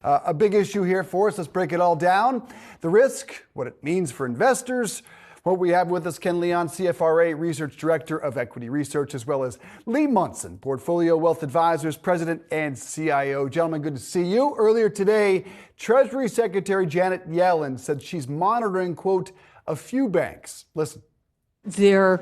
A big issue here for us. Let's break it all down. The risk, what it means for investors. What we have with us, Ken Leon, CFRA Research Director of Equity Research, as well as Lee Munson, Portfolio Wealth Advisors, President and CIO. Gentlemen, good to see you. Earlier today, Treasury Secretary Janet Yellen said she's monitoring, quote, a few banks. Listen. There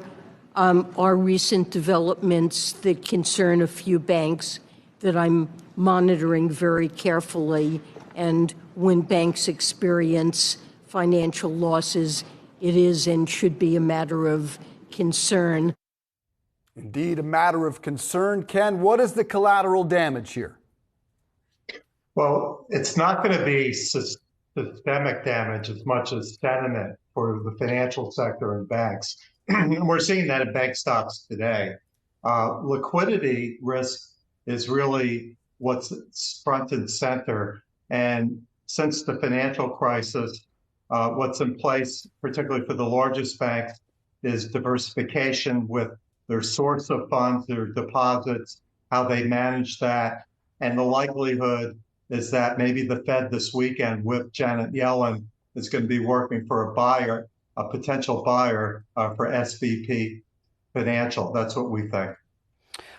are recent developments that concern a few banks that I'm monitoring very carefully, and when banks experience financial losses, it is and should be a matter of concern. Indeed, a matter of concern. Ken, what is the collateral damage here? Well, it's not going to be systemic damage as much as sentiment for the financial sector and banks. We're seeing that in bank stocks today. Liquidity risk is really what's front and center. And since the financial crisis, what's in place, particularly for the largest banks, is diversification with their source of funds, their deposits, how they manage that. And the likelihood is that maybe the Fed this weekend with Janet Yellen is going to be working for a potential buyer for SVP Financial. That's what we think.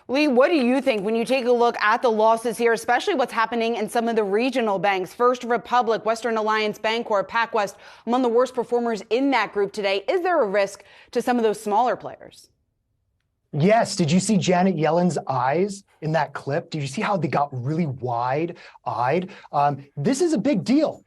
Lee, what do you think when you take a look at the losses here, especially what's happening in some of the regional banks? First Republic, Western Alliance Bancorp, PacWest, among the worst performers in that group today. Is there a risk to some of those smaller players? Yes. Did you see Janet Yellen's eyes in that clip? Did you see how they got really wide-eyed? This is a big deal.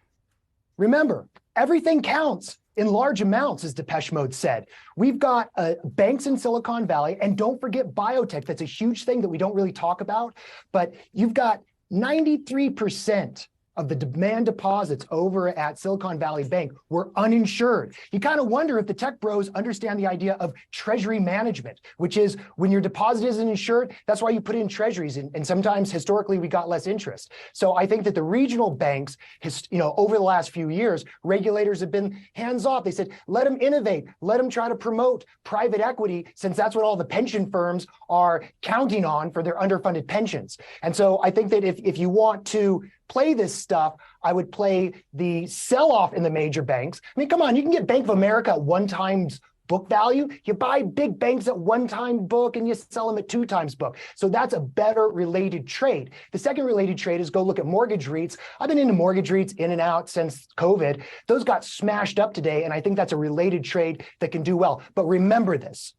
Remember, everything counts in large amounts, as Depeche Mode said. We've got banks in Silicon Valley, and don't forget biotech. That's a huge thing that we don't really talk about, but you've got 93% of the demand deposits over at Silicon Valley Bank were uninsured. You kind of wonder if the tech bros understand the idea of treasury management, which is when your deposit isn't insured, that's why you put in treasuries. And sometimes historically we got less interest. So I think that the regional banks, over the last few years, regulators have been hands off. They said, let them innovate, let them try to promote private equity, since that's what all the pension firms are counting on for their underfunded pensions. And so I think that if you want to play this stuff, I would play the sell-off in the major banks. I mean, come on, you can get Bank of America at 1 times book value. You buy big banks at 1 time book and you sell them at 2 times book. So that's a better related trade. The second related trade is go look at mortgage REITs. I've been into mortgage REITs in and out since COVID. Those got smashed up today, and I think that's a related trade that can do well. But remember this.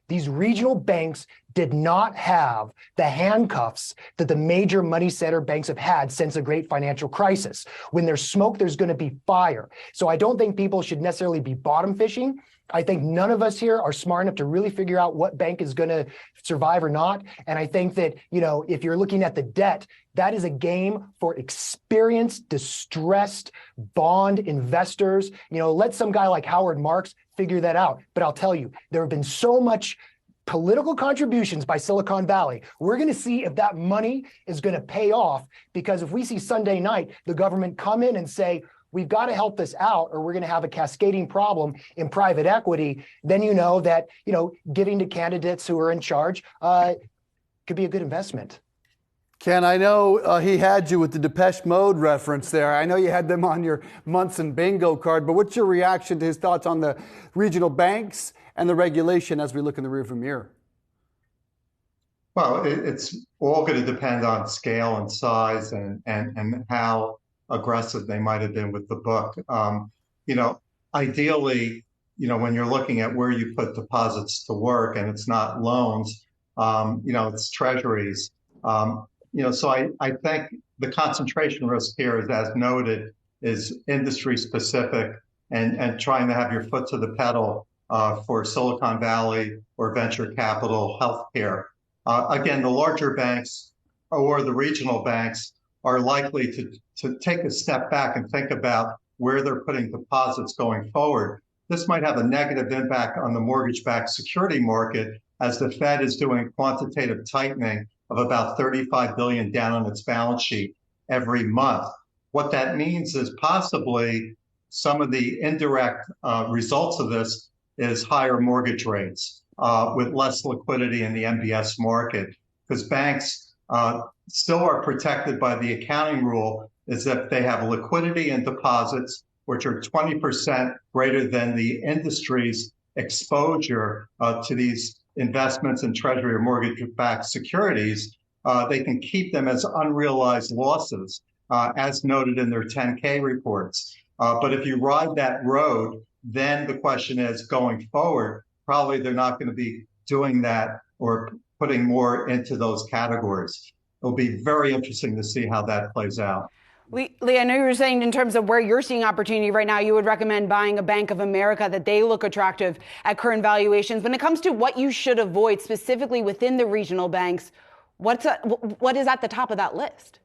These regional banks did not have the handcuffs that the major money center banks have had since the great financial crisis. When there's smoke, there's going to be fire. So I don't think people should necessarily be bottom fishing. I think none of us here are smart enough to really figure out what bank is going to survive or not. And I think that, if you're looking at the debt, that is a game for experienced, distressed bond investors. Let some guy like Howard Marks figure that out. But I'll tell you, there have been so much political contributions by Silicon Valley. We're going to see if that money is going to pay off, because if we see Sunday night the government come in and say, we've got to help this out or we're going to have a cascading problem in private equity, then you know that, giving to candidates who are in charge could be a good investment. Ken, I know he had you with the Depeche Mode reference there. I know you had them on your Munson bingo card, but what's your reaction to his thoughts on the regional banks and the regulation as we look in the rearview mirror? Well, it's all going to depend on scale and size and how aggressive they might have been with the book. Ideally, when you're looking at where you put deposits to work and it's not loans, it's treasuries. So I think the concentration risk here is, as noted, is industry specific and trying to have your foot to the pedal for Silicon Valley or venture capital healthcare. Again, the larger banks or the regional banks are likely to take a step back and think about where they're putting deposits going forward. This might have a negative impact on the mortgage-backed security market as the Fed is doing quantitative tightening of about $35 billion down on its balance sheet every month. What that means is possibly some of the indirect results of this is higher mortgage rates with less liquidity in the MBS market, because banks still are protected by the accounting rule is if they have liquidity and deposits, which are 20% greater than the industry's exposure to these investments in treasury or mortgage-backed securities, they can keep them as unrealized losses, as noted in their 10K reports. But if you ride that road, then the question is, going forward, probably they're not going to be doing that or putting more into those categories. It'll be very interesting to see how that plays out. Lee, I know you were saying in terms of where you're seeing opportunity right now, you would recommend buying a Bank of America, that they look attractive at current valuations. When it comes to what you should avoid specifically within the regional banks, what is at the top of that list?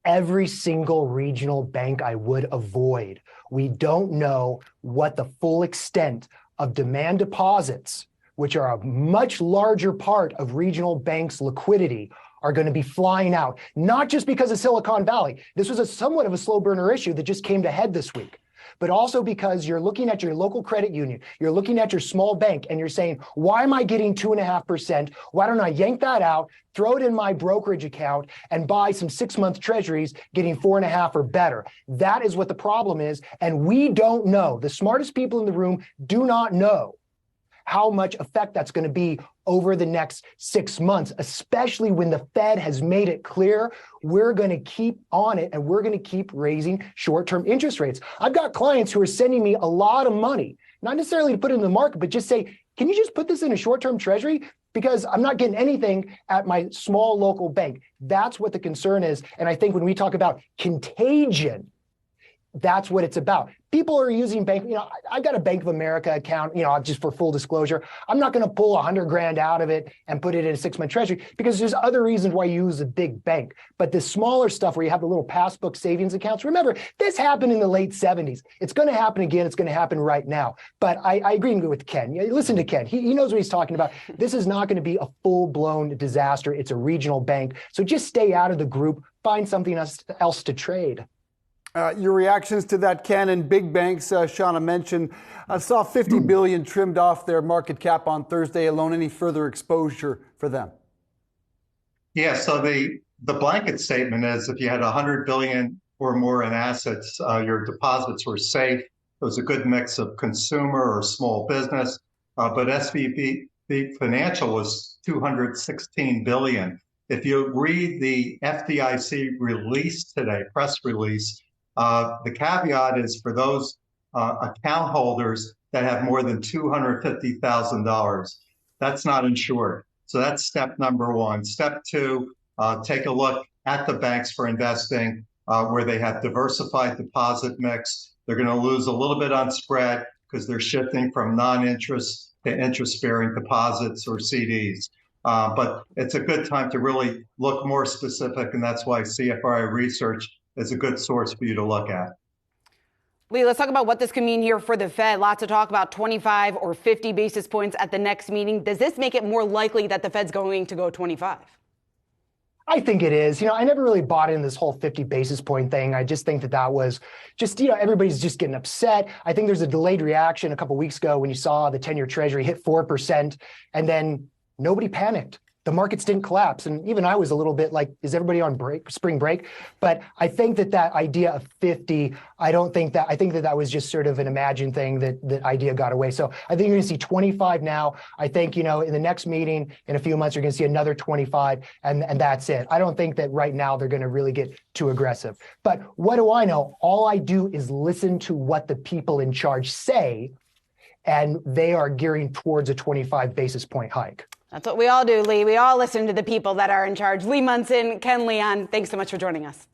Every single regional bank I would avoid. We don't know what the full extent of demand deposits, which are a much larger part of regional banks' liquidity, are going to be flying out, not just because of Silicon Valley. This was somewhat of a slow burner issue that just came to head this week, but also because you're looking at your local credit union, you're looking at your small bank, and you're saying, why am I getting 2.5%? Why don't I yank that out, throw it in my brokerage account, and buy some 6-month treasuries getting 4.5 or better? That is what the problem is, and we don't know. The smartest people in the room do not know how much effect that's going to be over the next 6 months, especially when the Fed has made it clear we're going to keep on it and we're going to keep raising short-term interest rates. I've got clients who are sending me a lot of money, not necessarily to put it in the market, but just say, can you just put this in a short-term treasury? Because I'm not getting anything at my small local bank. That's what the concern is. And I think when we talk about contagion, that's what it's about. People are using bank, I've got a Bank of America account, just for full disclosure. I'm not going to pull $100,000 out of it and put it in a 6-month treasury because there's other reasons why you use a big bank. But the smaller stuff where you have the little passbook savings accounts, remember, this happened in the late 70s. It's going to happen again. It's going to happen right now. But I agree with Ken. Listen to Ken. He knows what he's talking about. This is not going to be a full-blown disaster. It's a regional bank. So just stay out of the group. Find something else to trade. Your reactions to that, Ken, and big banks, Shauna mentioned, saw $50 billion trimmed off their market cap on Thursday alone. Any further exposure for them? Yeah, so the blanket statement is if you had $100 billion or more in assets, your deposits were safe. It was a good mix of consumer or small business, but SVB Financial was $216 billion. If you read the FDIC release today, press release, the caveat is for those account holders that have more than $250,000. That's not insured. So that's step number one. Step two, take a look at the banks for investing where they have diversified deposit mix. They're going to lose a little bit on spread because they're shifting from non-interest to interest-bearing deposits or CDs. But it's a good time to really look more specific, and that's why CFRA research is a good source for you to look at. Lee, let's talk about what this can mean here for the Fed. Lots of talk about 25 or 50 basis points at the next meeting. Does this make it more likely that the Fed's going to go 25? I think it is. I never really bought in this whole 50 basis point thing. I just think that was just, everybody's just getting upset. I think there's a delayed reaction a couple of weeks ago when you saw the 10-year Treasury hit 4%, and then nobody panicked. The markets didn't collapse. And even I was a little bit like, is everybody on spring break? But I think that idea of 50, I think that was just sort of an imagined thing that idea got away. So I think you're going to see 25 now. I think, in the next meeting in a few months, you're going to see another 25 and that's it. I don't think that right now they're going to really get too aggressive. But what do I know? All I do is listen to what the people in charge say, and they are gearing towards a 25 basis point hike. That's what we all do, Lee. We all listen to the people that are in charge. Lee Munson, Ken Leon, thanks so much for joining us.